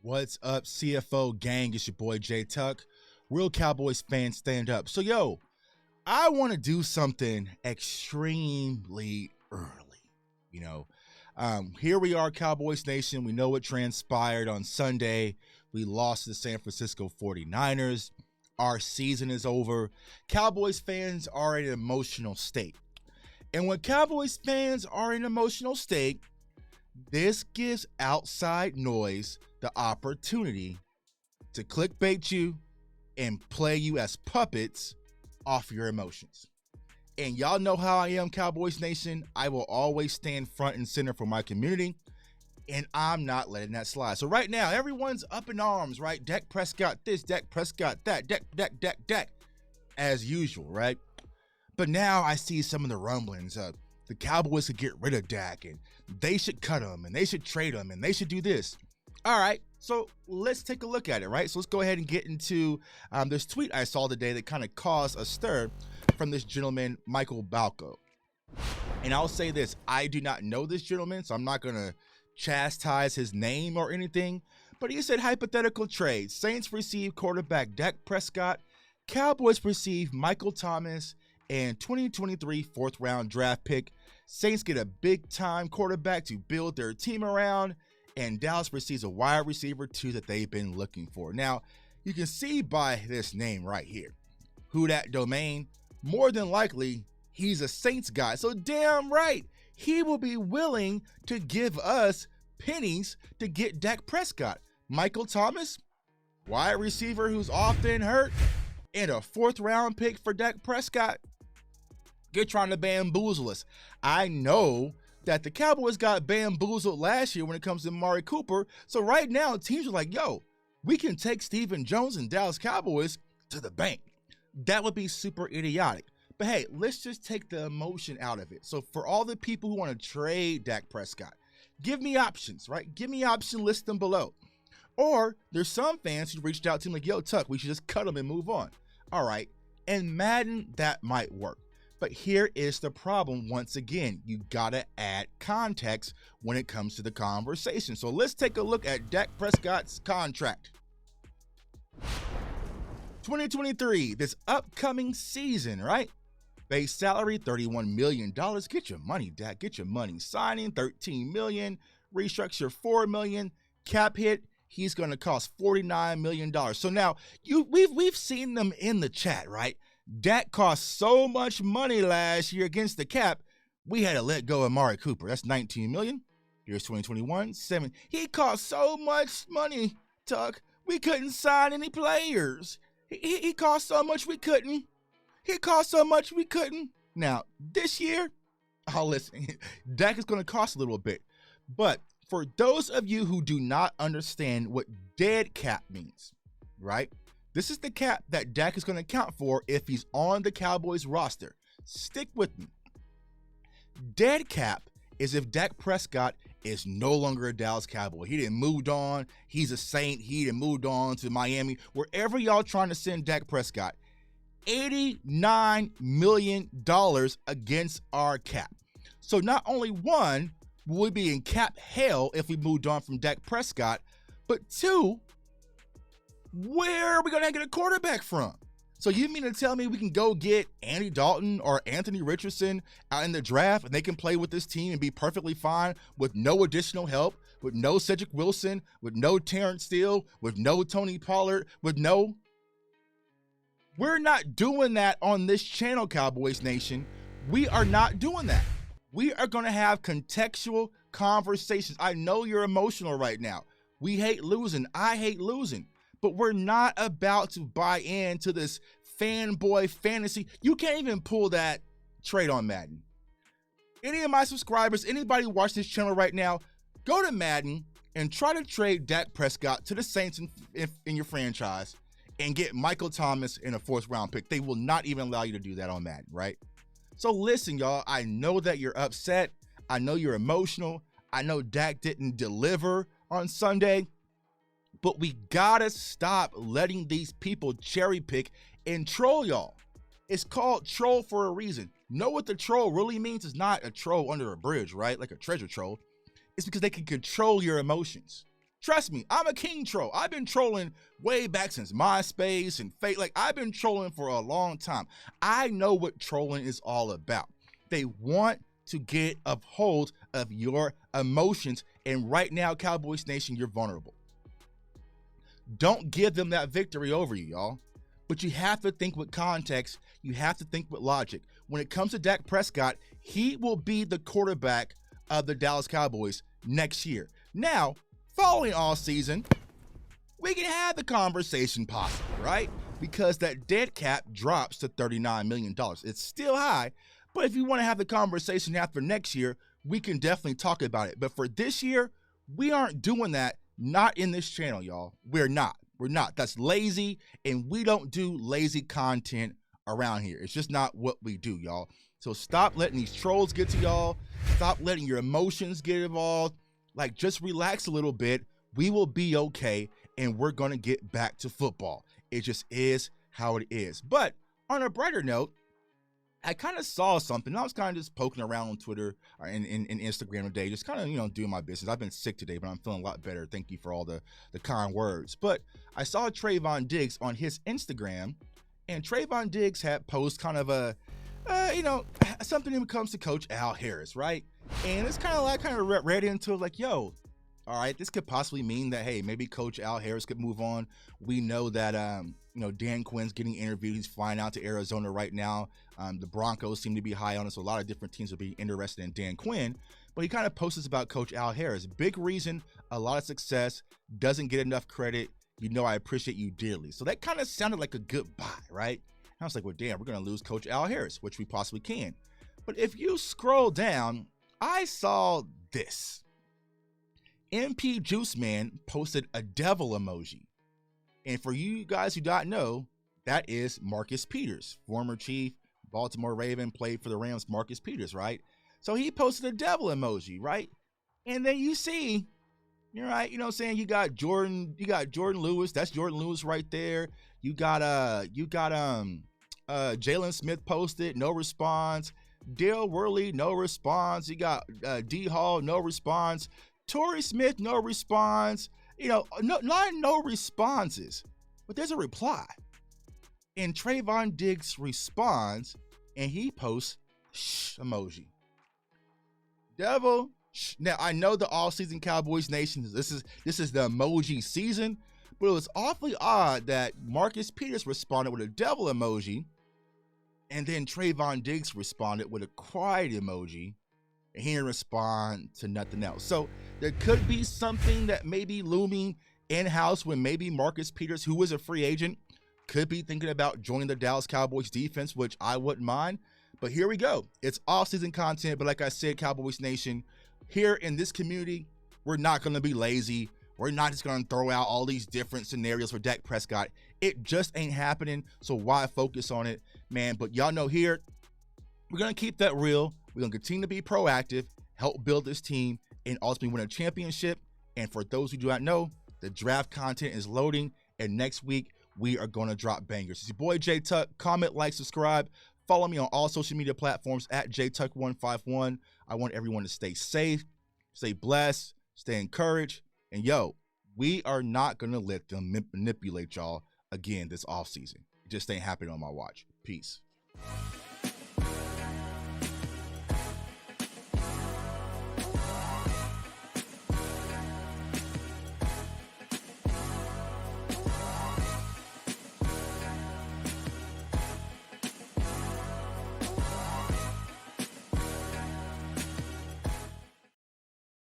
What's up, CFO gang? It's your boy J Tuck. Real Cowboys fans, stand up. So, I want to do something extremely early. Here we are, Cowboys Nation. We know what transpired on Sunday. We lost to the San Francisco 49ers. Our season is over. Cowboys fans are in an emotional state. And when Cowboys fans are in an emotional state, this gives outside noise the opportunity to clickbait you and play you as puppets off your emotions. And y'all know how I am, Cowboys Nation. I will always stand front and center for my community, and I'm not letting that slide. So right now, everyone's up in arms, right? Dak Prescott this, Dak Prescott that, Dak, as usual, right? But now I see some of the rumblings. The Cowboys could get rid of Dak, and they should cut him, and they should trade him, and they should do this. All right, so let's take a look at it, right? So let's go ahead and get into this tweet I saw today that kind of caused a stir from this gentleman, Michael Balco. And I'll say this, I do not know this gentleman, so I'm not going to chastise his name or anything, but he said hypothetical trade. Saints receive quarterback Dak Prescott. Cowboys receive Michael Thomas and 2023 fourth-round draft pick. Saints get a big-time quarterback to build their team around, and Dallas receives a wide receiver, too, that they've been looking for. Now, you can see by this name right here, who that domain, more than likely, he's a Saints guy. So damn right, he will be willing to give us pennies to get Dak Prescott. Michael Thomas, wide receiver who's often hurt, and a fourth-round pick for Dak Prescott. You're trying to bamboozle us. I know that the Cowboys got bamboozled last year when it comes to Amari Cooper. So right now, teams are like, we can take Stephen Jones and Dallas Cowboys to the bank. That would be super idiotic. But hey, let's just take the emotion out of it. So for all the people who want to trade Dak Prescott, give me options, right? Give me options, list them below. Or there's some fans who reached out to him like, Tuck, we should just cut him and move on. All right. And Madden, that might work. But here is the problem. Once again, you got to add context when it comes to the conversation. So let's take a look at Dak Prescott's contract. 2023, this upcoming season, right? Base salary, $31 million. Get your money, Dak. Get your money. Signing, $13 million. Restructure, $4 million. Cap hit, he's going to cost $49 million. So now, we've seen them in the chat, right? Dak cost so much money last year against the cap, we had to let go of Amari Cooper. That's $19 million. Here's 2021, 7. He cost so much money, Tuck, we couldn't sign any players. He cost so much we couldn't. He cost so much we couldn't. Now, this year, listen, Dak is going to cost a little bit. But for those of you who do not understand what dead cap means, right? This is the cap that Dak is going to account for if he's on the Cowboys roster. Stick with me. Dead cap is if Dak Prescott is no longer a Dallas Cowboy. He didn't moved on. He's a Saint. He didn't moved on to Miami. Wherever y'all trying to send Dak Prescott, $89 million against our cap. So not only one, will we be in cap hell if we moved on from Dak Prescott, but two, where are we going to get a quarterback from? So you mean to tell me we can go get Andy Dalton or Anthony Richardson out in the draft and they can play with this team and be perfectly fine with no additional help, with no Cedric Wilson, with no Terrence Steele, with no Tony Pollard, with no... We're not doing that on this channel, Cowboys Nation. We are not doing that. We are going to have contextual conversations. I know you're emotional right now. We hate losing. I hate losing. But we're not about to buy into this fanboy fantasy. You can't even pull that trade on Madden. Any of my subscribers, anybody watching this channel right now, go to Madden and try to trade Dak Prescott to the Saints in your franchise and get Michael Thomas in a fourth-round pick. They will not even allow you to do that on Madden, right? So listen, y'all, I know that you're upset. I know you're emotional. I know Dak didn't deliver on Sunday. But we gotta stop letting these people cherry pick and troll y'all. It's called troll for a reason. Know what the troll really means? Is not a troll under a bridge, right? Like a treasure troll. It's because they can control your emotions. Trust me, I'm a king troll. I've been trolling way back since MySpace and Fake. Like, I've been trolling for a long time. I know what trolling is all about. They want to get a hold of your emotions. And right now, Cowboys Nation, you're vulnerable. Don't give them that victory over you, y'all. But you have to think with context. You have to think with logic. When it comes to Dak Prescott, he will be the quarterback of the Dallas Cowboys next year. Now, following all season, we can have the conversation possible, right? Because that dead cap drops to $39 million. It's still high, but if you want to have the conversation after next year, we can definitely talk about it. But for this year, we aren't doing that. Not in this channel, y'all. We're not. That's lazy, and we don't do lazy content around here. It's just not what we do, y'all. So stop letting these trolls get to y'all. Stop letting your emotions get involved. Like, just relax a little bit. We will be okay, and we're going to get back to football. It just is how it is. But on a brighter note, I kind of saw something. I was kind of just poking around on Twitter and Instagram today, just kind of, doing my business. I've been sick today, but I'm feeling a lot better. Thank you for all the kind words. But I saw Trayvon Diggs on his Instagram, and Trayvon Diggs had posted kind of a, something when it comes to Coach Al Harris, right? And it's kind of like, read into it like, yo, all right, this could possibly mean that, hey, maybe Coach Al Harris could move on. We know that, Dan Quinn's getting interviewed. He's flying out to Arizona right now. The Broncos seem to be high on it, so a lot of different teams will be interested in Dan Quinn. But he kind of posts about Coach Al Harris. Big reason, a lot of success, doesn't get enough credit. I appreciate you dearly. So that kind of sounded like a goodbye, right? And I was like, well, damn, we're going to lose Coach Al Harris, which we possibly can. But if you scroll down, I saw this. MP Juice Man posted a devil emoji. And for you guys who don't know, that is Marcus Peters, former Chief, Baltimore Raven, played for the Rams, Marcus Peters, right? So he posted a devil emoji, right? And then you see, you're right, you know what I'm saying? You got Jordan Lewis, that's Jordan Lewis right there. You got Jalen Smith posted, no response. Dale Worley, no response. You got D Hall, no response. Torrey Smith, no response. No responses, but there's a reply. And Trayvon Diggs responds, and he posts shh emoji. Devil. Shh. Now I know the all-season Cowboys Nation. This is the emoji season, but it was awfully odd that Marcus Peters responded with a devil emoji, and then Trayvon Diggs responded with a quiet emoji. And he didn't respond to nothing else. So there could be something that may be looming in-house when maybe Marcus Peters, who is a free agent, could be thinking about joining the Dallas Cowboys defense, which I wouldn't mind. But here we go. It's off-season content. But like I said, Cowboys Nation, here in this community, we're not going to be lazy. We're not just going to throw out all these different scenarios for Dak Prescott. It just ain't happening. So why focus on it, man? But y'all know here, we're going to keep that real. We're going to continue to be proactive, help build this team, and ultimately win a championship. And for those who do not know, the draft content is loading, and next week we are going to drop bangers. It's your boy J Tuck. Comment, like, subscribe. Follow me on all social media platforms at JTuck151. I want everyone to stay safe, stay blessed, stay encouraged. And yo, we are not going to let them manipulate y'all again this offseason. It just ain't happening on my watch. Peace.